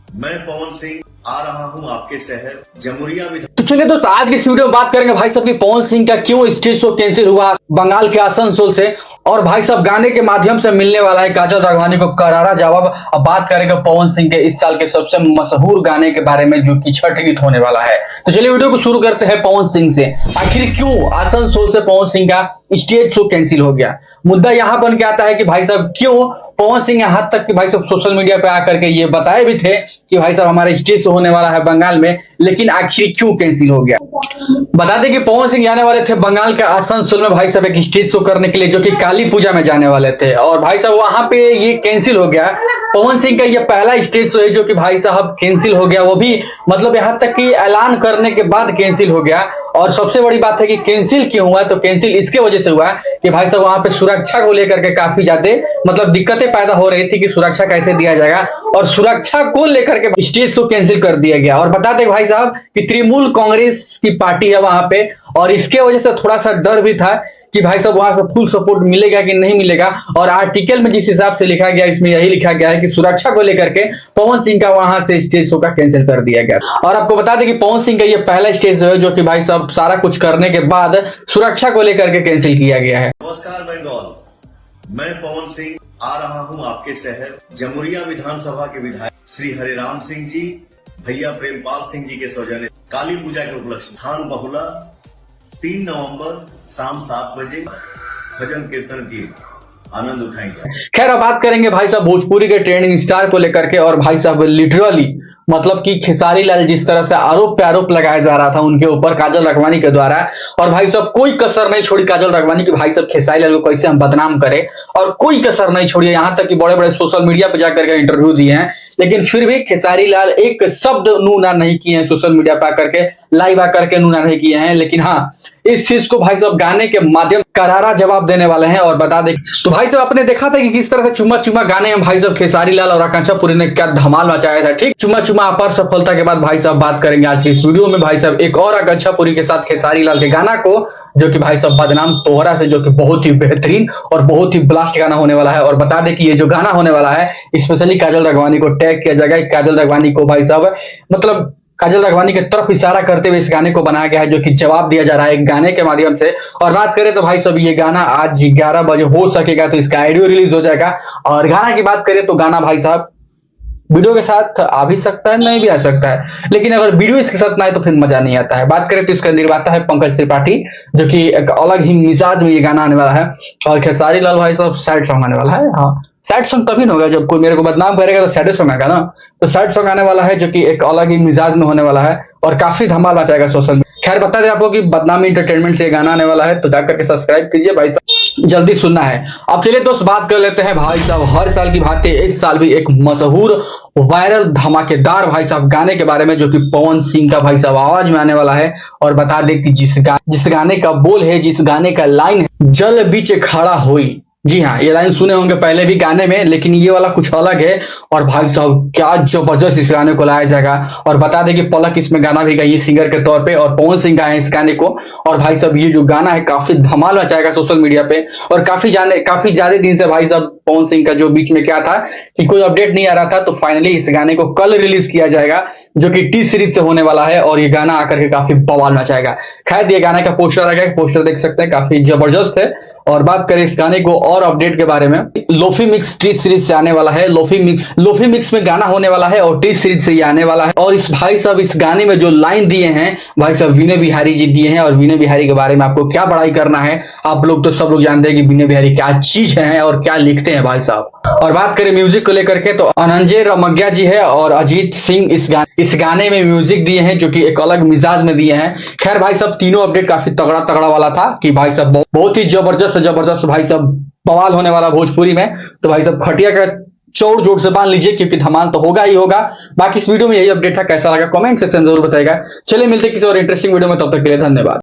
मैं पवन सिंह आ रहा हूं आपके शहर जमुरिया विधान। तो चलिए दोस्तों, आज की इस वीडियो में बात करेंगे भाई साहब की पवन सिंह का क्यों स्टेज शो कैंसिल हुआ बंगाल के आसनसोल से, और भाई साहब गाने के माध्यम से मिलने वाला है काजल राघवानी को करारा जवाब। अब बात करेंगे पवन सिंह के इस साल के सबसे मशहूर गाने के बारे में जो कि छठ गीत होने वाला है। तो चलिए वीडियो को शुरू करते हैं पवन सिंह से। आखिर क्यों आसनसोल से पवन सिंह का स्टेज शो कैंसिल हो गया? मुद्दा यहां बन के आता है कि भाई साहब क्यों पवन सिंह यहाँ तक कि भाई साहब सोशल मीडिया पे आकर के ये बताए भी थे कि भाई साहब हमारा स्टेज शो होने वाला है बंगाल में, लेकिन आखिर क्यों कैंसिल हो गया? बता दें कि पवन सिंह जाने वाले थे बंगाल के आसनसोल में भाई साहब एक स्टेज शो करने के लिए, जो कि काली पूजा में जाने वाले थे, और भाई साहब वहां पे ये कैंसिल हो गया। पवन सिंह का ये पहला स्टेज शो है जो कि भाई साहब कैंसिल हो गया, वो भी मतलब यहाँ तक कि ऐलान करने के बाद कैंसिल हो गया। और सबसे बड़ी बात है कि कैंसिल क्यों हुआ, तो कैंसिल इसके वजह से हुआ कि भाई साहब वहां पे सुरक्षा को लेकर के काफी ज्यादा मतलब दिक्कतें पैदा हो रही थी कि सुरक्षा कैसे दिया जाएगा, और सुरक्षा को लेकर के स्टेज शो कैंसिल कर दिया गया। और बता दें भाई साहब कि तृणमूल कांग्रेस की पार्टी है वहां पे, और इसके वजह से थोड़ा सा डर भी था कि भाई साहब वहां से फुल सपोर्ट मिलेगा कि नहीं मिलेगा। और आर्टिकल में जिस हिसाब से लिखा गया, इसमें यही लिखा गया है कि सुरक्षा को लेकर के पवन सिंह का वहां से स्टेज शो का कैंसिल कर दिया गया। और आपको बता दें कि पवन सिंह का ये पहला स्टेज शो है जो कि भाई साहब सारा कुछ करने के बाद सुरक्षा को लेकर के कैंसिल किया गया है। नमस्कार बंगाल, मैं पवन सिंह आ रहा हूं आपके शहर जमुरिया विधानसभा के विधायक श्री हरिराम सिंह जी, भैया प्रेमपाल सिंह जी के सौजन्य काली पूजा के उपलक्ष्य स्थान बहुला 3 नवंबर शाम 7 बजे भजन कीर्तन की आनंद उठाएंगे। खैर अब बात करेंगे भाई साहब भोजपुरी के ट्रेंडिंग स्टार को लेकर के, और भाई साहब लिटरली मतलब कि खेसारी लाल जिस तरह से आरोप पे आरोप लगाया जा रहा था उनके ऊपर काजल राघवानी के द्वारा, और भाई साहब कोई कसर नहीं छोड़ी काजल राघवानी की भाई साहब खेसारी लाल को कैसे हम बदनाम करें, और कोई कसर नहीं छोड़ी। यहां तक कि बड़े बड़े सोशल मीडिया पे जाकर के इंटरव्यू दिए हैं, लेकिन फिर भी खेसारी लाल एक शब्द नूना नहीं किए हैं सोशल मीडिया पे आकर के, लाइव आकर के नूना नहीं किए हैं। लेकिन हाँ, इस चीज को भाई साहब गाने के माध्यम करारा जवाब देने वाले हैं। और बता दें तो भाई साहब आपने देखा था कि किस तरह से चुम्मा चुम्मा गाने में भाई साहब खेसारी लाल और आकांक्षा पुरी ने क्या धमाल मचाया था। ठीक, चुम्मा चुम्मा अपार सफलता के बाद भाई साहब बात करेंगे आज की इस वीडियो में भाई साहब एक और आकांक्षा पुरी के साथ खेसारी लाल के गाना को, जो कि भाई साहब बदनाम तोहरा से, जो कि बहुत ही बेहतरीन और बहुत ही ब्लास्ट गाना होने वाला है। और बता दें कि ये जो गाना होने वाला है स्पेशली काजल राघवानी को टैग किया जाएगा। काजल राघवानी को भाई साहब मतलब काजल राघवानी की तरफ इशारा करते हुए इस गाने को बनाया गया है, जो कि जवाब दिया जा रहा है एक गाने के माध्यम से। और बात करें तो भाई साहब ये गाना आज 11 बजे हो सकेगा, तो इसका ऑडियो रिलीज हो जाएगा। और गाना की बात करें तो गाना भाई साहब वीडियो के साथ आ भी सकता है, नहीं भी आ सकता है, लेकिन अगर वीडियो इसके साथ ना आए तो फिर मजा नहीं आता है। बात करें तो इसका निर्माता है पंकज त्रिपाठी, जो कि एक अलग ही मिजाज में ये गाना आने वाला है। और खेसारी लाल भाई साहब सैड सॉन्ग आने वाला है। हाँ, सैड सॉन्ग तभी होगा जब कोई मेरे को बदनाम करेगा, तो सैड सॉन्ग आएगा ना, तो सैड सॉन्ग आने वाला है जो कि एक अलग ही मिजाज में होने वाला है और काफी धमाल मचाएगा सोशल मीडिया। खैर बता दें आपको कि बदनामी एंटरटेनमेंट से गाना आने वाला है, तो जाकर के सब्सक्राइब कीजिए भाई साहब, जल्दी सुनना है। अब चलिए दोस्त बात कर लेते हैं भाई साहब हर साल की भांति इस साल भी एक मशहूर वायरल धमाकेदार भाई साहब गाने के बारे में, जो कि पवन सिंह का भाई साहब आवाज में आने वाला है। और बता दें कि जिस गाने का बोल है, जिस गाने का लाइन है, जल बीच खड़ा होई, जी हाँ, ये लाइन सुने होंगे पहले भी गाने में, लेकिन ये वाला कुछ अलग है। और भाई साहब क्या जबरदस्त इस गाने को लाया जाएगा। और बता दें कि पलक इसमें गाना भी गाई सिंगर के तौर पे, और पवन सिंह गाए इस गाने को। और भाई साहब ये जो गाना है काफी धमाल मचाएगा सोशल मीडिया पे, और काफी ज्यादा दिन से भाई साहब पवन सिंह का जो बीच में क्या था कि कोई अपडेट नहीं आ रहा था, तो फाइनली इस गाने को कल रिलीज किया जाएगा, जो कि टी सीरीज से होने वाला है। और ये गाना आकर के काफी बवाल मचाएगा। खैर ये गाने का पोस्टर आ गया, पोस्टर देख सकते हैं, काफी जबरदस्त है। और बात करें इस गाने को और अपडेट के बारे में, लोफी मिक्स टी सीरीज से आने वाला है। लोफी मिक्स में गाना होने वाला है और टी सीरीज से ये आने वाला है। और इस भाई साहब इस गाने में जो लाइन दिए हैं भाई साहब विनय बिहारी जी दिए हैं। और विनय बिहारी के बारे में आपको क्या बड़ाई करना है, आप लोग तो सब लोग जानते हैं कि विनय बिहारी क्या चीज है और क्या लिखते हैं भाई साहब। और बात करें म्यूजिक को लेकर के, तो अनंजय रमग्या जी है और अजीत सिंह इस गाने में म्यूजिक दिए हैं, जो कि एक अलग मिजाज में दिए हैं। खैर भाई साहब तीनों अपडेट काफी तगड़ा वाला था कि भाई साहब बहुत ही जबरदस्त भाई साहब बवाल होने वाला भोजपुरी में। तो भाई साहब खटिया का चौड़ जोड़ से बांध लीजिए, क्योंकि धमाल तो होगा ही होगा। बाकी इस वीडियो में यही अपडेट था, कैसा लगा कमेंट सेक्शन जरूर बताएगा। चलिए मिलते किसी और इंटरेस्टिंग वीडियो में, तब तक के लिए धन्यवाद।